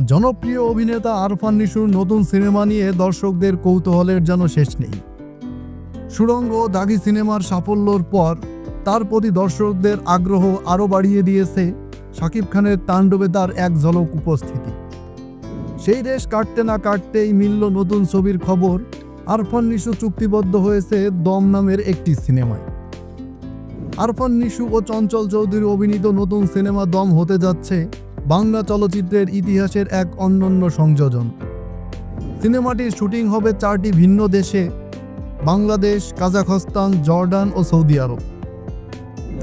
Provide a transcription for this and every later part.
জনপ্রিয় অভিনেতা আরফান নিশুর নতুন সিনেমা নিয়ে দর্শকদের কৌতূহলের যেন শেষ নেই। সুড়ঙ্গ ও দাগি সিনেমার সাফল্যর পর তার প্রতি দর্শকদের আগ্রহ আরও বাড়িয়ে দিয়েছে শাকিব খানের তাণ্ডবে তার এক ঝলক উপস্থিতি। সেই রেশ কাটতে না কাটতেই মিলল নতুন ছবির খবর। আরফান নিশু চুক্তিবদ্ধ হয়েছে দম নামের একটি সিনেমায়। আরফান নিশু ও চঞ্চল চৌধুরী অভিনীত নতুন সিনেমা দম হতে যাচ্ছে বাংলা চলচ্চিত্রের ইতিহাসের এক অনন্য সংযোজন। সিনেমাটির শুটিং হবে 4টি ভিন্ন দেশে: বাংলাদেশ, কাজাখস্তান, জর্ডান ও সৌদি আরব।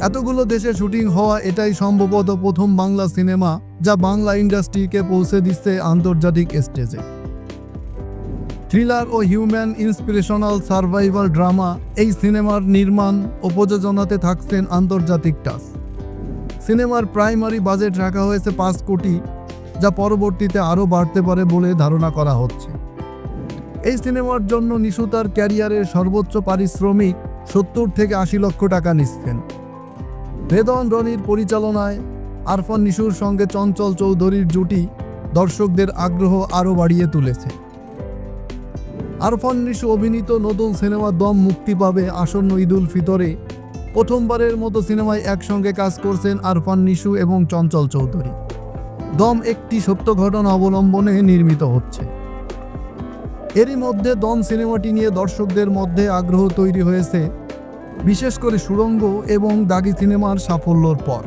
এতগুলো দেশে শুটিং হওয়া এটাই সম্ভবত প্রথম বাংলা সিনেমা যা বাংলা ইন্ডাস্ট্রিকে পৌঁছে দিচ্ছে আন্তর্জাতিক স্টেজে। থ্রিলার ও হিউম্যান ইন্সপিরেশনাল সার্ভাইভাল ড্রামা এই সিনেমার নির্মাণ ও প্রযোজনাতে থাকছেন আন্তর্জাতিক টাচ। সিনেমার প্রাইমারি বাজেট রাখা হয়েছে 5 কোটি, যা পরবর্তীতে আরও বাড়তে পারে বলে ধারণা করা হচ্ছে। এই সিনেমার জন্য নিশু তার ক্যারিয়ারের সর্বোচ্চ পারিশ্রমিক 70 থেকে 80 লক্ষ টাকা নিচ্ছেন। রেদন রনির পরিচালনায় আরফান নিশুর সঙ্গে চঞ্চল চৌধুরীর জুটি দর্শকদের আগ্রহ আরও বাড়িয়ে তুলেছে। আরফান নিশু অভিনীত নতুন সিনেমা দম মুক্তি পাবে আসন্ন ঈদুল ফিতরে। প্রথমবারের মতো সিনেমায় একসঙ্গে কাজ করছেন আরফান নিশু এবং চঞ্চল চৌধুরী। দম একটি সত্য ঘটনা অবলম্বনে নির্মিত হচ্ছে। এরই মধ্যে দম সিনেমাটি নিয়ে দর্শকদের মধ্যে আগ্রহ তৈরি হয়েছে, বিশেষ করে সুড়ঙ্গ এবং দাগি সিনেমার সাফল্যর পর।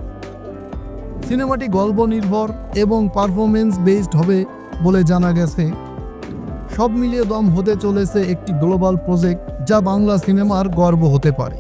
সিনেমাটি গল্প নির্ভর এবং পারফরমেন্স বেসড হবে বলে জানা গেছে। সব মিলিয়ে দম হতে চলেছে একটি গ্লোবাল প্রজেক্ট যা বাংলা সিনেমার গর্ব হতে পারে।